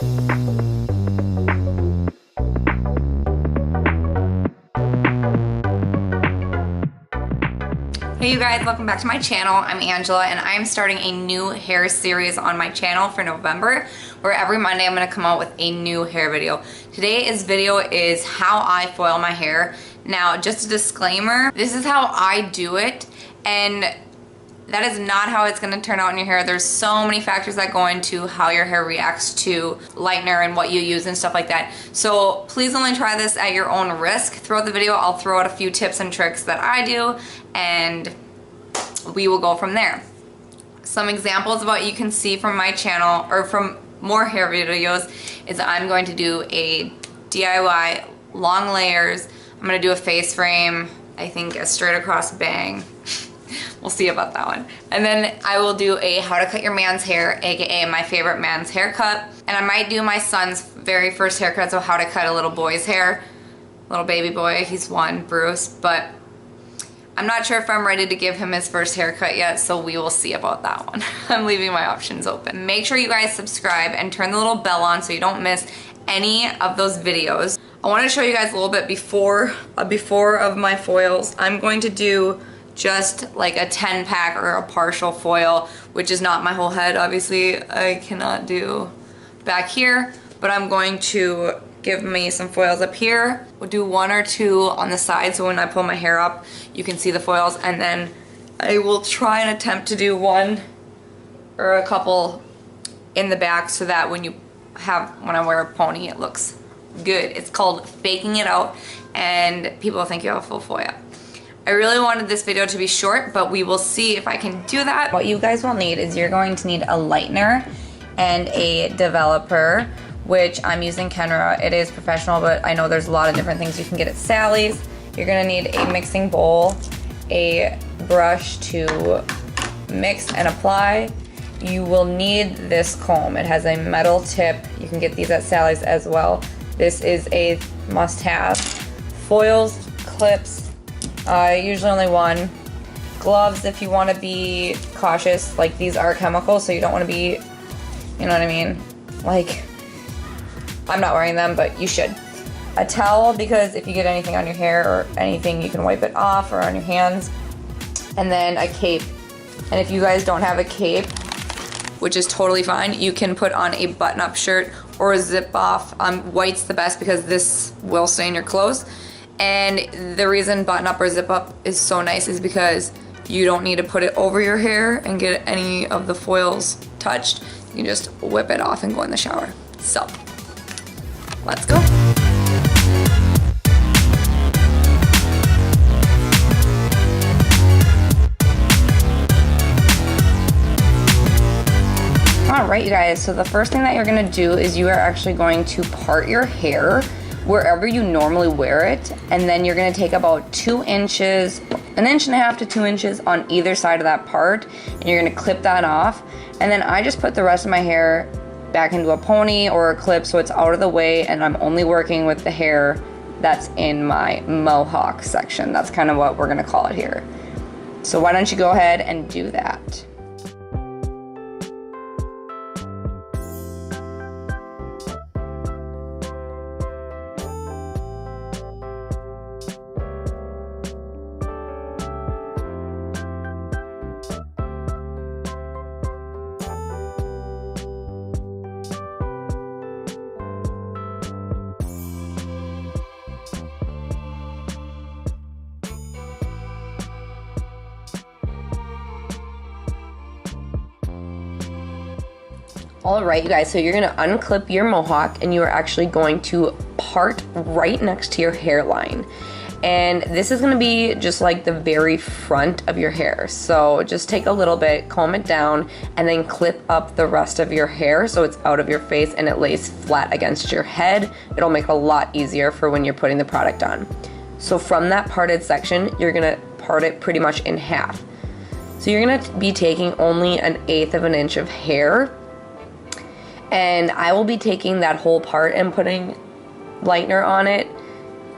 Hey you guys, welcome back to my channel. I'm Angela and I'm starting a new hair series on my channel for November where every Monday I'm going to come out with a new hair video. Today's video is how I foil my hair. Now just a disclaimer, this is how I do it and that is not how it's going to turn out in your hair. There's so many factors that go into how your hair reacts to lightener and what you use and stuff like that. So please only try this at your own risk. Throughout the video I'll throw out a few tips and tricks that I do and we will go from there. Some examples of what you can see from my channel or from more hair videos is I'm going to do a DIY long layers. I'm going to do a face frame, I think a straight across bang. We'll see about that one. And then I will do a how to cut your man's hair, aka my favorite man's haircut. And I might do my son's very first haircut, so how to cut a little boy's hair. Little baby boy, he's one, Bruce, but I'm not sure if I'm ready to give him his first haircut yet, so we will see about that one. I'm leaving my options open. Make sure you guys subscribe and turn the little bell on so you don't miss any of those videos. I want to show you guys a little bit before of my foils. I'm going to do just like a 10 pack or a partial foil, which is not my whole head. Obviously, I cannot do back here, but I'm going to give me some foils up here. We'll do one or two on the side so when I pull my hair up, you can see the foils, and then I will try and attempt to do one or a couple in the back so that when I wear a pony, it looks good. It's called faking it out and people think you have a full foil. I really wanted this video to be short, but we will see if I can do that. What you guys will need is you're going to need a lightener and a developer, which I'm using KENRA. It is professional, but I know there's a lot of different things you can get at Sally's. You're gonna need a mixing bowl, a brush to mix and apply. You will need this comb. It has a metal tip. You can get these at Sally's as well. This is a must-have. Foils, clips, usually only one. Gloves if you want to be cautious. Like, these are chemicals, so you don't want to be, you know what I mean? Like, I'm not wearing them, but you should. A towel, because if you get anything on your hair or anything, you can wipe it off, or on your hands. And then a cape. And if you guys don't have a cape, which is totally fine, you can put on a button-up shirt or a zip-off. White's the best because this will stain your clothes. And the reason button-up or zip-up is so nice is because you don't need to put it over your hair and get any of the foils touched. You can just whip it off and go in the shower. So, let's go. Alright you guys, so the first thing that you're going to do is you are actually going to part your hair wherever you normally wear it, and then you're going to take about 2 inches, 1.5 inches to 2 inches on either side of that part, and you're going to clip that off. And then I just put the rest of my hair back into a pony or a clip so it's out of the way, and I'm only working with the hair that's in my mohawk section. That's kind of what we're going to call it here. So why don't you go ahead and do that. Alright you guys, so you're going to unclip your mohawk and you are actually going to part right next to your hairline. And this is going to be just like the very front of your hair. So just take a little bit, comb it down, and then clip up the rest of your hair so it's out of your face and it lays flat against your head. It'll make it a lot easier for when you're putting the product on. So from that parted section, you're going to part it pretty much in half. So you're going to be taking only 1/8 of an inch of hair. And I will be taking that whole part and putting lightener on it.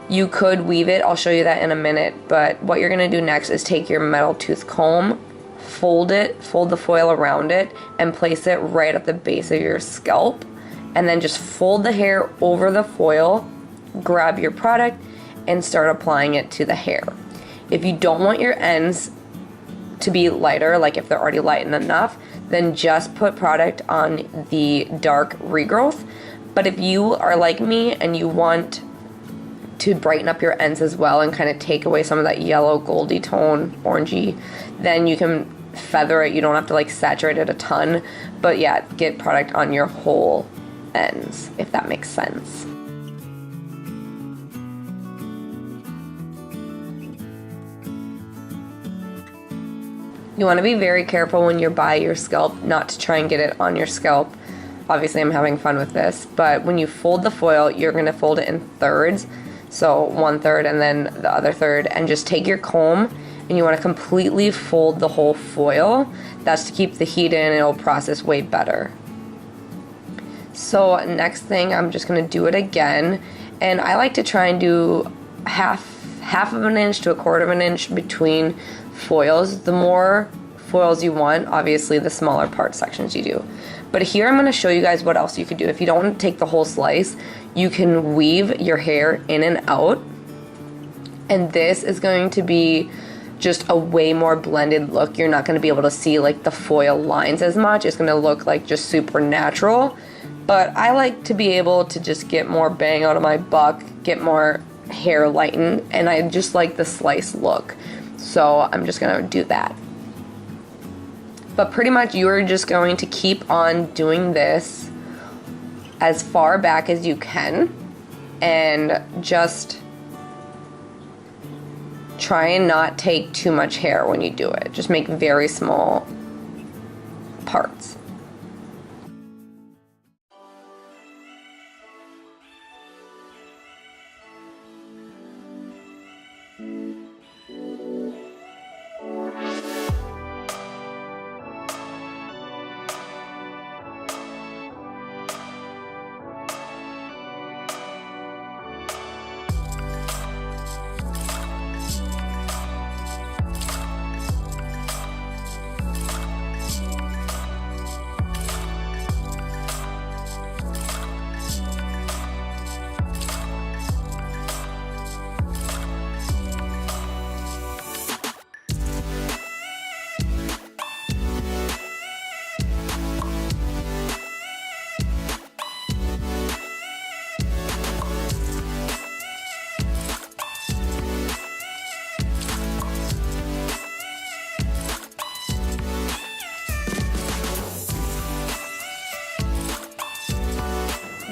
You could weave it, I'll show you that in a minute, but what you're gonna do next is take your metal tooth comb, fold the foil around it, and place it right at the base of your scalp. and then just fold the hair over the foil, grab your product, and start applying it to the hair. If you don't want your ends to be lighter, like if they're already lightened enough, then just put product on the dark regrowth. But if you are like me and you want to brighten up your ends as well and kind of take away some of that yellow goldy tone, orangey, then you can feather it. You don't have to like saturate it a ton, but yeah, get product on your whole ends, if that makes sense. You want to be very careful when you're by your scalp not to try and get it on your scalp. Obviously I'm having fun with this, but when you fold the foil, you're going to fold it in thirds. So 1/3 and then the other third, and just take your comb and you want to completely fold the whole foil. That's to keep the heat in, and it'll process way better. So next thing, I'm just going to do it again, and I like to try and do half of an inch to a quarter of an inch between foils. The more foils you want, obviously the smaller part sections you do. But here I'm going to show you guys what else you could do. If you don't want to take the whole slice, you can weave your hair in and out, and this is going to be just a way more blended look. You're not going to be able to see like the foil lines as much. It's going to look like just super natural. But I like to be able to just get more bang out of my buck, get more hair lightened, and I just like the slice look. So I'm just going to do that. But pretty much you're just going to keep on doing this as far back as you can, and just try and not take too much hair when you do it. Just make very small parts.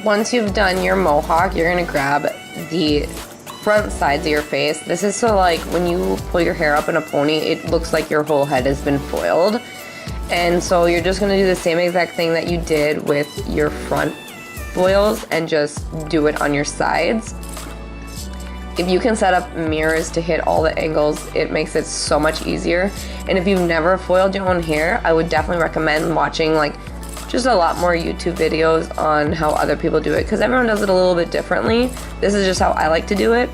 Once you've done your mohawk, you're gonna grab the front sides of your face. This is so like when you pull your hair up in a pony, it looks like your whole head has been foiled. And so you're just gonna do the same exact thing that you did with your front foils and just do it on your sides. If you can set up mirrors to hit all the angles, it makes it so much easier. And if you've never foiled your own hair, I would definitely recommend watching like just a lot more YouTube videos on how other people do it, because everyone does it a little bit differently. This is just how I like to do it.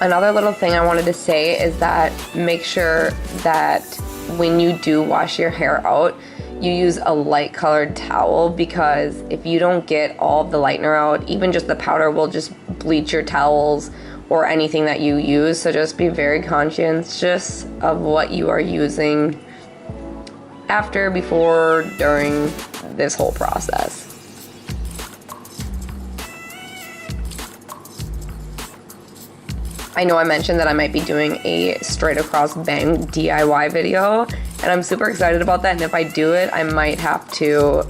Another little thing I wanted to say is that make sure that when you do wash your hair out, you use a light colored towel, because if you don't get all of the lightener out, even just the powder will just bleach your towels or anything that you use. So just be very conscientious of what you are using after, before, during this whole process. I know I mentioned that I might be doing a straight across bang DIY video, and I'm super excited about that. And if I do it, I might have to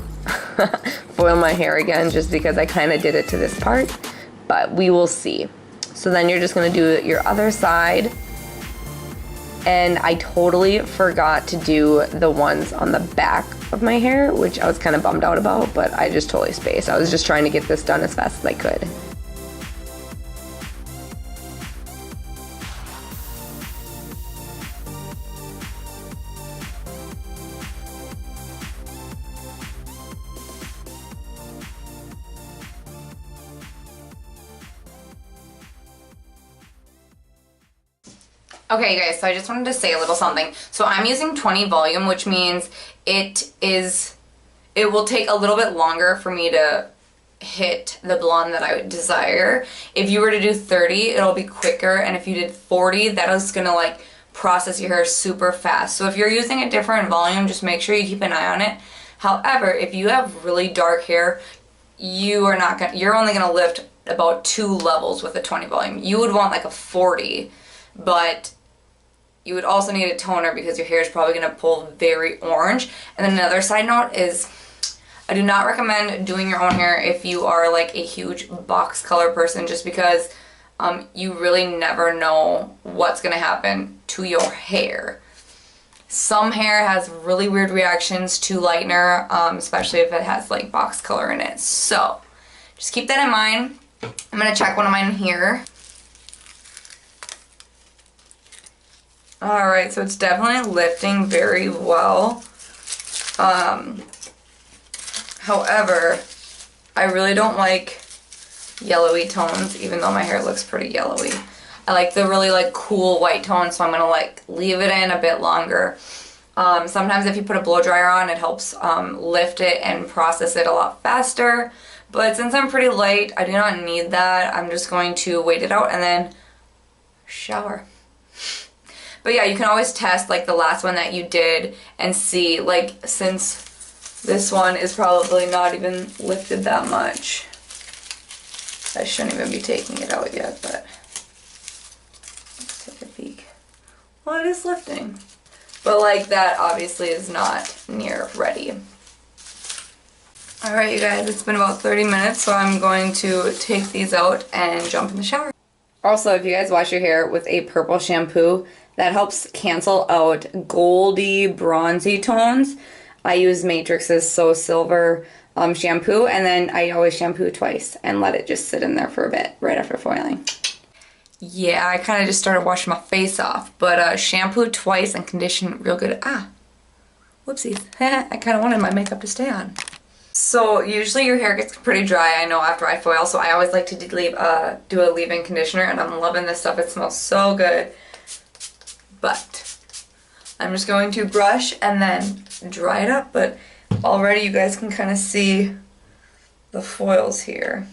foil my hair again, just because I kind of did it to this part, but we will see. So then you're just going to do your other side, And I totally forgot to do the ones on the back of my hair, which I was kind of bummed out about, but I just totally spaced. I was just trying to get this done as fast as I could. Okay guys, so I just wanted to say a little something. So I'm using 20 volume, which means it will take a little bit longer for me to hit the blonde that I would desire. If you were to do 30, it'll be quicker, and if you did 40, that is gonna like process your hair super fast. So if you're using a different volume, just make sure you keep an eye on it. However, if you have really dark hair, you're only gonna lift about 2 levels with a 20 volume. You would want like a 40, but you would also need a toner because your hair is probably going to pull very orange. And then another side note is I do not recommend doing your own hair if you are like a huge box color person, just because you really never know what's going to happen to your hair. Some hair has really weird reactions to lightener, especially if it has like box color in it. So just keep that in mind. I'm going to check one of mine here. Alright, so it's definitely lifting very well. However, I really don't like yellowy tones, even though my hair looks pretty yellowy. I like the really like cool white tones, so I'm gonna like leave it in a bit longer. Sometimes if you put a blow dryer on, it helps lift it and process it a lot faster. But since I'm pretty light, I do not need that. I'm just going to wait it out and then shower. But yeah, you can always test like the last one that you did and see, like, since this one is probably not even lifted that much. I shouldn't even be taking it out yet, but let's take a peek. Well, it is lifting. But like that obviously is not near ready. Alright you guys, it's been about 30 minutes, so I'm going to take these out and jump in the shower. Also, if you guys wash your hair with a purple shampoo, that helps cancel out goldy, bronzy tones. I use Matrix's So Silver shampoo, and then I always shampoo twice and let it just sit in there for a bit right after foiling. Yeah, I kind of just started washing my face off, but shampoo twice and condition real good. Ah, whoopsies. I kind of wanted my makeup to stay on. So usually your hair gets pretty dry, I know, after I foil, so I always like to do a leave-in conditioner, and I'm loving this stuff. It smells so good. But I'm just going to brush and then dry it up, but already you guys can kind of see the foils here.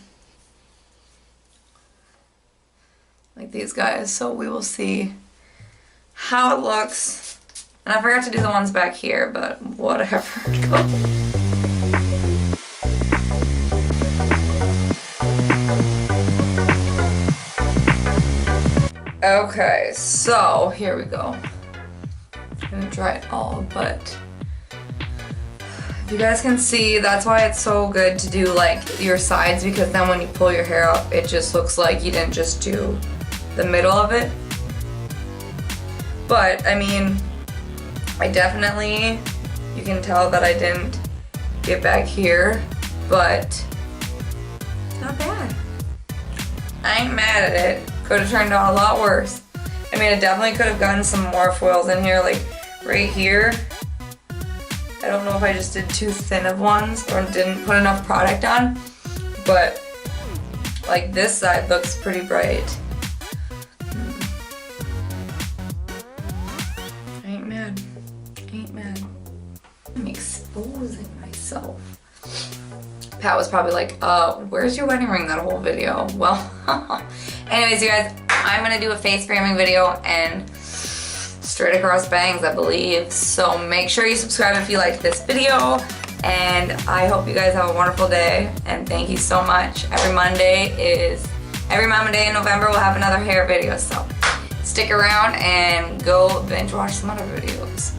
Like these guys, so we will see how it looks. And I forgot to do the ones back here, but whatever. Okay, so here we go. I'm gonna dry it all, but if you guys can see, that's why it's so good to do like your sides, because then when you pull your hair up, it just looks like you didn't just do the middle of it. But I mean, I definitely, you can tell that I didn't get back here, but it's not bad. I ain't mad at it. Could have turned out a lot worse. I mean, I definitely could have gotten some more foils in here, like right here. I don't know if I just did too thin of ones or didn't put enough product on, but like this side looks pretty bright. I ain't mad. Ain't mad. I'm exposing myself. Pat was probably like, where's your wedding ring that whole video? Well, anyways, you guys, I'm gonna do a face framing video and straight across bangs, I believe. So make sure you subscribe if you liked this video, and I hope you guys have a wonderful day, and thank you so much. Every Monday in November we'll have another hair video, so stick around and go binge watch some other videos.